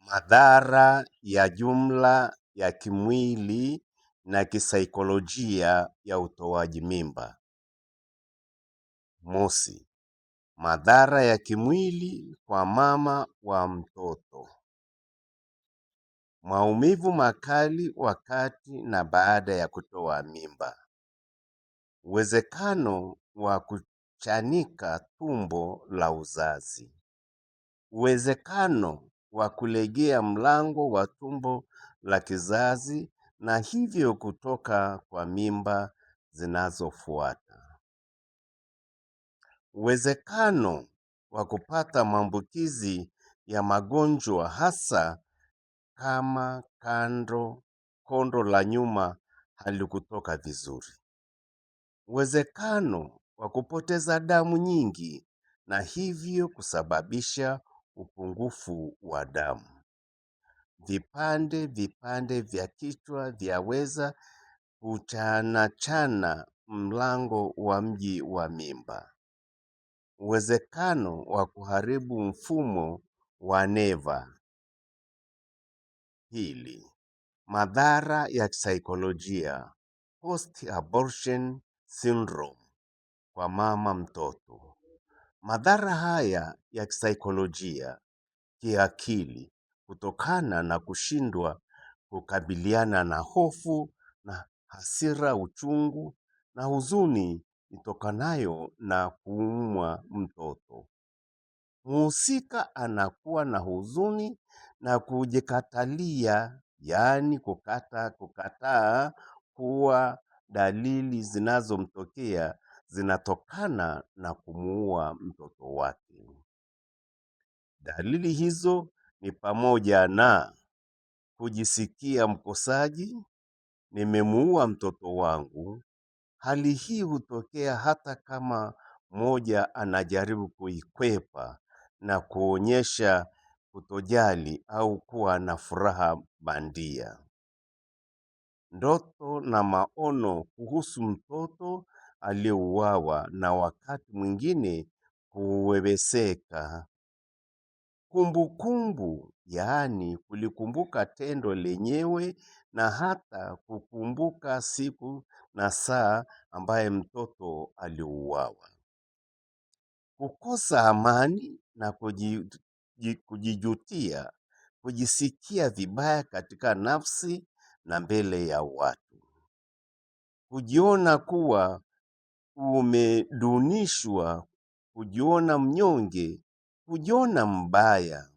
Madhara ya jumla ya kimwili na kisaikolojia ya utoaji mimba. Mosi, madhara ya kimwili kwa mama wa mtoto. Maumivu makali wakati na baada ya kutoa mimba. Uwezekano wa kuchanika tumbo la uzazi. Uwezekano wa kulegea mlango wa tumbo la kizazi na hivyo kutoka kwa mimba zinazofuata. Uwezekano wa kupata maambukizi ya magonjwa hasa kama kondo la nyuma halikutoka vizuri. Uwezekano wa kupoteza damu nyingi na hivyo kusababisha upungufu wa damu. Vipande vya kichwa vyaweza kuchana mlango wa mji wa mimba. Uwezekano wa kuharibu mfumo wa neva. Pili, madhara ya kisaikolojia, post-abortion syndrome kwa mama mtoto. Madhara haya ya kisaikolojia, kiakili, kutokana na kushindwa kukabiliana na hofu na hasira, uchungu na huzuni itokanayo na kuumwa mtoto. Mhusika anakuwa na huzuni na kujikatalia, yaani kukataa kuwa dalili zinazomtokea zinatokana na kumuua mtoto wake. Dalili hizo ni pamoja na kujisikia mkosaji, nimemuua mtoto wangu. Hali hii hutokea hata kama mmoja anajaribu kuikwepa na kuonyesha kutojali au kuwa na furaha bandia. Ndoto na maono kuhusu mtoto aliyeuawa na wakati mwingine kuweweseka. Kumbukumbu, yaani kulikumbuka tendo lenyewe na hata kukumbuka siku na saa ambaye mtoto aliuawa. Kukosa amani na kujijutia, kujisikia vibaya katika nafsi na mbele ya watu. Kujiona kuwa umedunishwa, kujiona mnyonge, kujiona mbaya.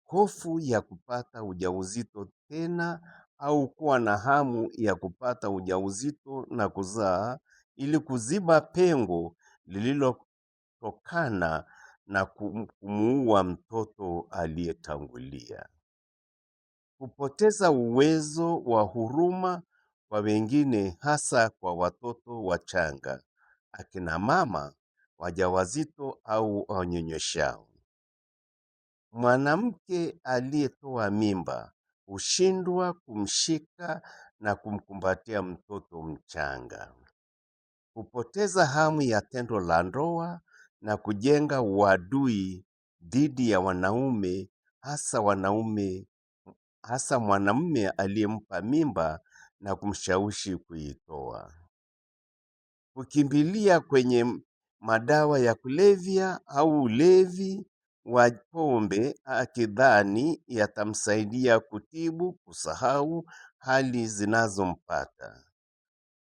Hofu ya kupata ujauzito tena au kuwa na hamu ya kupata ujauzito na kuzaa ili kuziba pengo lililotokana na kumuua mtoto aliyetangulia. Kupoteza uwezo wa huruma kwa wengine, hasa kwa watoto wachanga, akina mama, wajawazito au wanyonyeshao. Mwanamke aliyetoa mimba hushindwa kumshika na kumkumbatia mtoto mchanga. Kupoteza hamu ya tendo la ndoa na kujenga uadui dhidi ya wanaume, hasa mwanamume aliyempa mimba na kumshawishi kuitoa. Kukimbilia kwenye madawa ya kulevya au ulevi wa pombe akidhani yatamsaidia kutibu kusahau hali zinazompata.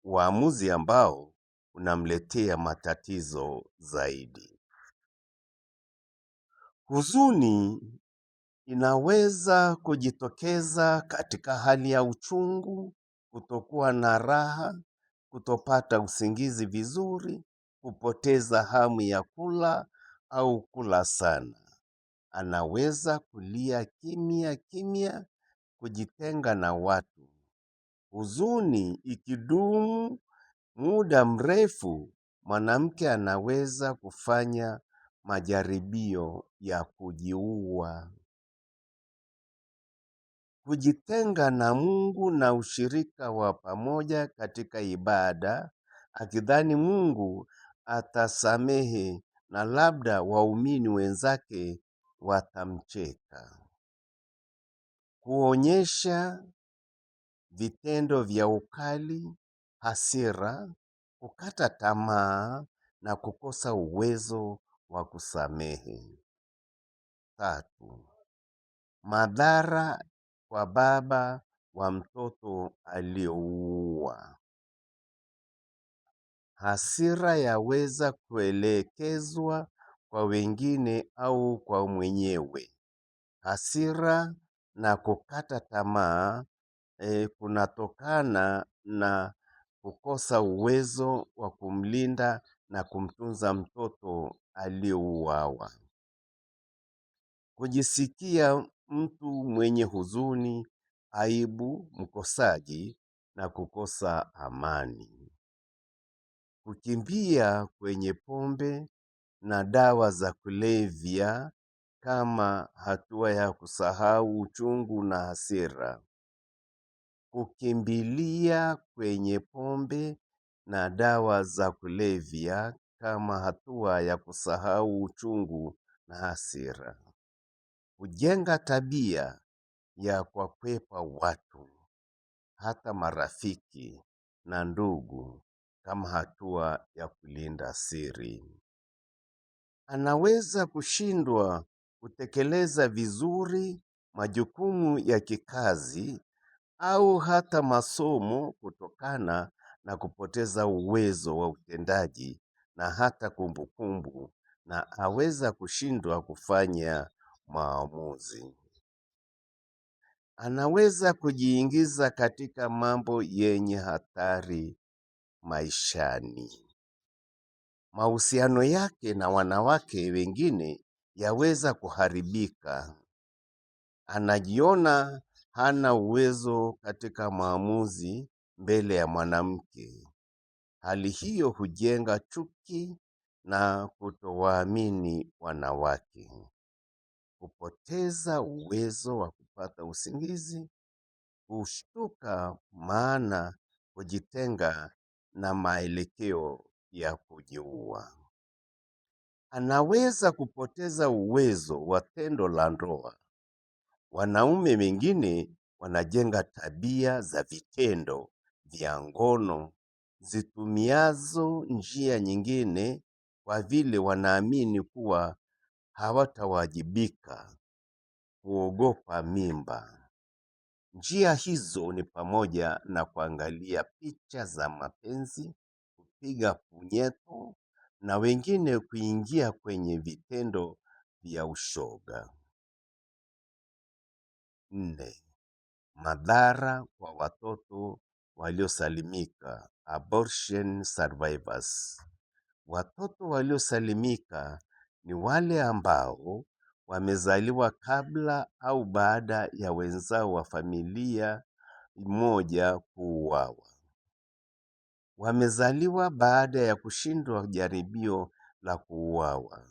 Uamuzi ambao unamletea matatizo zaidi. Huzuni inaweza kujitokeza katika hali ya uchungu, kutokuwa na raha, kutopata usingizi vizuri, kupoteza hamu ya kula au kula sana. Anaweza kulia kimya kimya, kujitenga na watu. Huzuni ikidumu muda mrefu, mwanamke anaweza kufanya majaribio ya kujiua. Kujitenga na Mungu na ushirika wa pamoja katika ibada, akidhani Mungu atasamehe na labda waumini wenzake watamcheka. kuonyesha vitendo vya ukali, hasira, kukata tamaa na kukosa uwezo wa kusamehe. 3. Madhara kwa baba wa mtoto aliyeua. Hasira yaweza kuelekezwa kwa wengine au kwa mwenyewe. Hasira na kukata tamaa kunatokana na kukosa uwezo wa kumlinda na kumtunza mtoto aliyeuawa. Kujisikia mtu mwenye huzuni, aibu, mkosaji na kukosa amani. Kukimbia kwenye pombe na dawa za kulevya kama hatua ya kusahau uchungu na hasira. Kukimbilia kwenye pombe na dawa za kulevya kama hatua ya kusahau uchungu na hasira. Kujenga tabia ya kuwakwepa watu, hata marafiki na ndugu kama hatua ya kulinda siri. Anaweza kushindwa kutekeleza vizuri majukumu ya kikazi au hata masomo kutokana na kupoteza uwezo wa utendaji na hata kumbukumbu, na aweza kushindwa kufanya maamuzi. Anaweza kujiingiza katika mambo yenye hatari maishani. Mahusiano yake na wanawake wengine yaweza kuharibika. Anajiona hana uwezo katika maamuzi mbele ya mwanamke. Hali hiyo hujenga chuki na kutowaamini wanawake. Kupoteza uwezo wa kupata usingizi, kushtuka maana kujitenga na maelekeo ya kujiua. Anaweza kupoteza uwezo wa tendo la ndoa. Wanaume wengine wanajenga tabia za vitendo vya ngono zitumiazo njia nyingine kwa vile wanaamini kuwa hawatawajibika, kuogopa mimba. Njia hizo ni pamoja na kuangalia picha za mapenzi, kupiga punyeto na wengine kuingia kwenye vitendo vya ushoga. 4. Madhara kwa watoto waliosalimika, abortion survivors. Watoto waliosalimika ni wale ambao wamezaliwa kabla au baada ya wenzao wa familia moja kuuawa. Wamezaliwa baada ya kushindwa jaribio la kuuawa.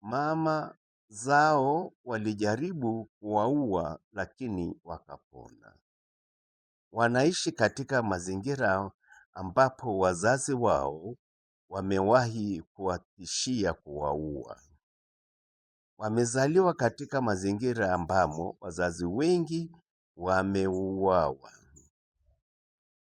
Mama zao walijaribu kuwaua lakini wakapona. Wanaishi katika mazingira ambapo wazazi wao wamewahi kuwatishia kuwaua. Wamezaliwa katika mazingira ambamo wazazi wengi wameuawa.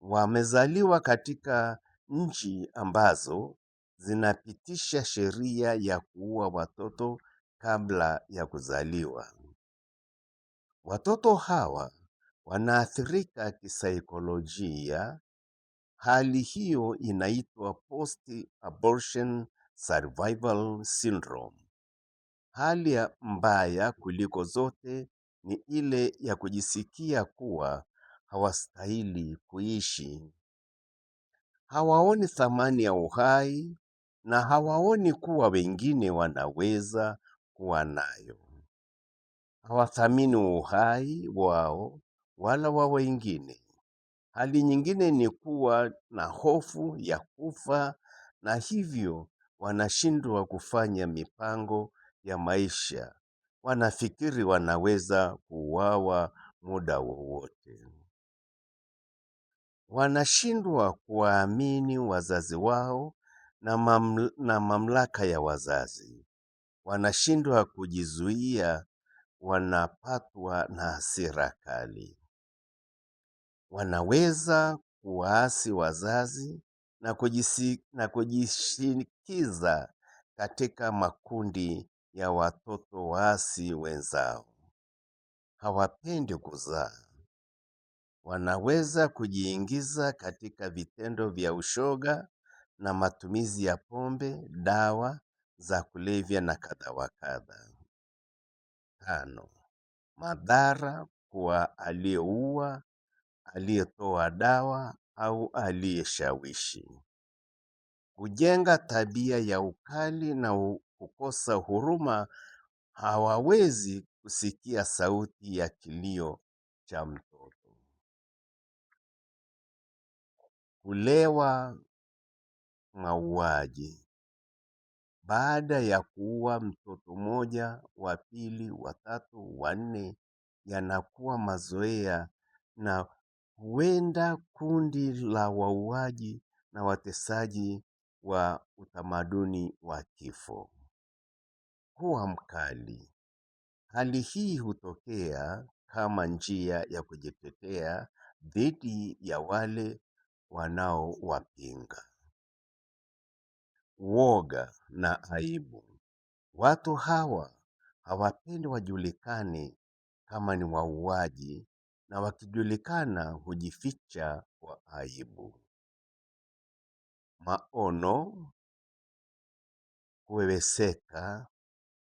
Wamezaliwa katika nchi ambazo zinapitisha sheria ya kuua watoto kabla ya kuzaliwa. Watoto hawa wanaathirika kisaikolojia. Hali hiyo inaitwa post-abortion survival syndrome. Hali mbaya kuliko zote ni ile ya kujisikia kuwa hawastahili kuishi. Hawaoni thamani ya uhai na hawaoni kuwa wengine wanaweza kuwa nayo. Hawathamini uhai wao wala wa wengine. Hali nyingine ni kuwa na hofu ya kufa na hivyo wanashindwa kufanya mipango ya maisha. Wanafikiri wanaweza kuuawa muda wowote. Wanashindwa kuwaamini wazazi wao na mamlaka ya wazazi. wanashindwa kujizuia, wanapatwa na hasira kali. Wanaweza kuwaasi wazazi na kujishinikiza katika makundi ya watoto waasi wenzao. Hawapendi kuzaa. Wanaweza kujiingiza katika vitendo vya ushoga na matumizi ya pombe, dawa za kulevya na kadha wa kadha. 5. Madhara kwa aliyeua, aliyetoa dawa au aliyeshawishi. Kujenga tabia ya ukali na kukosa huruma. Hawawezi kusikia sauti ya kilio cha mtoto. Kulewa mauaji. Baada ya kuua mtoto mmoja, wa pili, wa tatu, wa nne, yanakuwa mazoea na huenda kundi la wauaji na watesaji wa utamaduni wa kifo. Kuwa mkali. Hali hii hutokea kama njia ya kujitetea dhidi ya wale wanaowapinga. Woga na aibu. Watu hawa hawapendi wajulikane kama ni wauaji, na wakijulikana hujificha kwa aibu. Maono, kuweweseka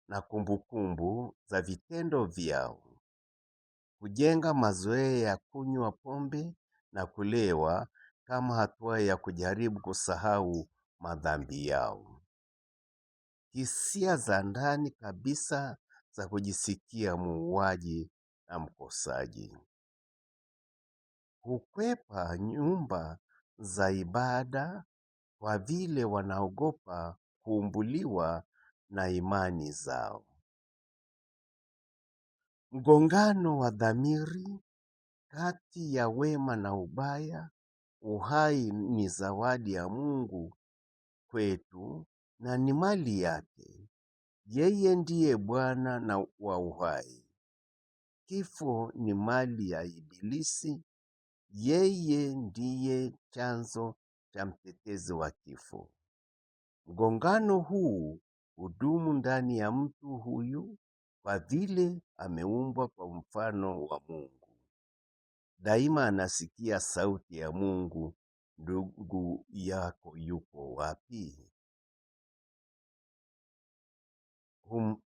na kumbukumbu za vitendo vyao. Kujenga mazoea ya kunywa pombe na kulewa kama hatua ya kujaribu kusahau madhambi yao. Hisia za ndani kabisa za kujisikia muuaji na mkosaji. Hukwepa nyumba za ibada kwa vile wanaogopa kuumbuliwa na imani zao. Mgongano wa dhamiri kati ya wema na ubaya. Uhai ni zawadi ya Mungu kwetu na ni mali yake. Yeye ndiye Bwana na wa uhai. Kifo ni mali ya Ibilisi. Yeye ndiye chanzo cha mtetezi wa kifo. Mgongano huu hudumu ndani ya mtu huyu kwa vile ameumbwa kwa mfano wa Mungu. Daima anasikia sauti ya Mungu, ndugu yako yuko wapi?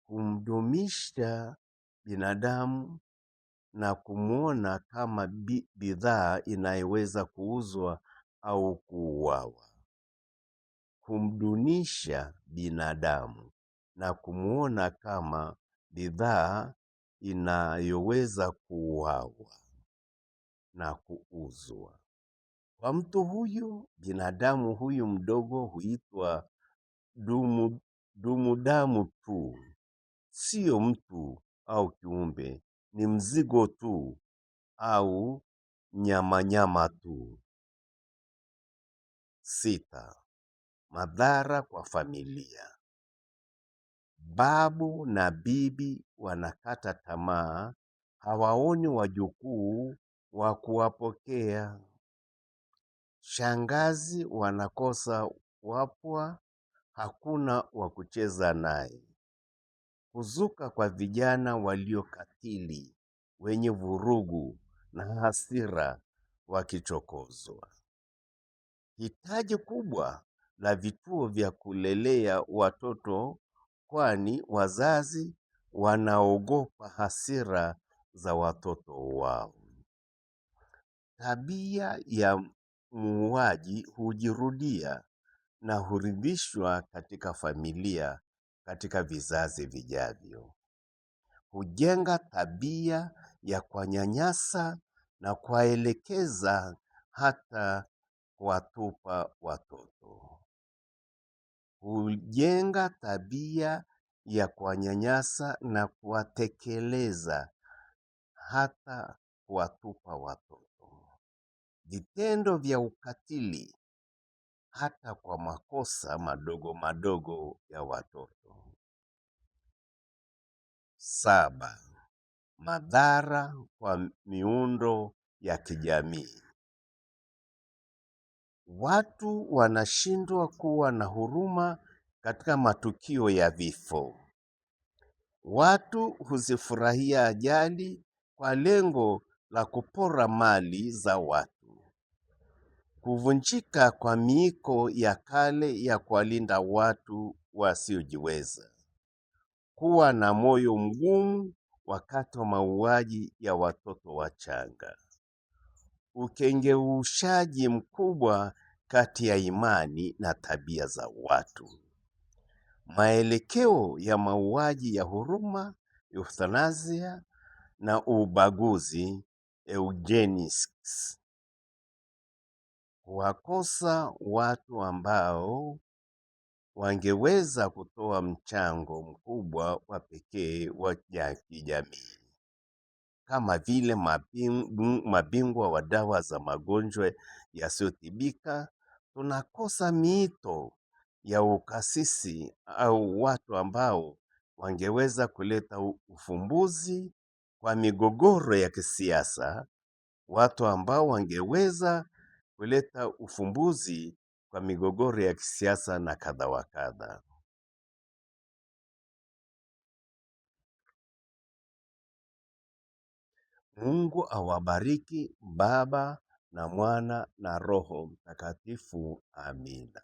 Humdumisha binadamu na kumuona kama bidhaa inayoweza kuuzwa au kuuawa. Kumdunisha binadamu na kumuona kama bidhaa inayoweza kuuawa na kuuzwa. Kwa mtu huyu, binadamu huyu mdogo huitwa damu tu. Sio mtu au kiumbe, ni mzigo tu au nyama tu. 6. Madhara kwa familia. Babu na bibi wanakata tamaa, hawaoni wajukuu wa kuwapokea. Shangazi wanakosa wapwa, hakuna wa kucheza naye. Kuzuka kwa vijana waliokatili, wenye vurugu na hasira wakichokozwa. Hitaji kubwa la vituo vya kulelea watoto, kwani wazazi wanaogopa hasira za watoto wao. Tabia ya muuaji hujirudia na huridhishwa katika familia katika vizazi vijavyo. Hujenga tabia ya kuwanyanyasa na kuwaelekeza hata kuwatupa watoto. Hujenga tabia ya kuwanyanyasa na kuwatekeleza hata kuwatupa watoto. Vitendo vya ukatili hata kwa makosa madogo madogo ya watoto. 7. Madhara kwa miundo ya kijamii. Watu wanashindwa kuwa na huruma katika matukio ya vifo. Watu huzifurahia ajali kwa lengo la kupora mali za watu. Kuvunjika kwa miiko ya kale ya kuwalinda watu wasiojiweza. Kuwa na moyo mgumu wakati wa mauaji ya watoto wachanga. Ukengeushaji mkubwa kati ya imani na tabia za watu. Maelekeo ya mauaji ya huruma, euthanasia na ubaguzi, eugenics. Kuwakosa watu ambao wangeweza kutoa mchango mkubwa wa pekee wa kijamii. Kama vile mabingwa wa dawa za magonjwa yasiyotibika, tunakosa miito ya ukasisi au watu ambao wangeweza kuleta ufumbuzi kwa migogoro ya kisiasa, watu ambao wangeweza kuleta ufumbuzi kwa migogoro ya kisiasa na kadha wa kadha. Mungu awabariki Baba na Mwana na Roho Mtakatifu. Amina.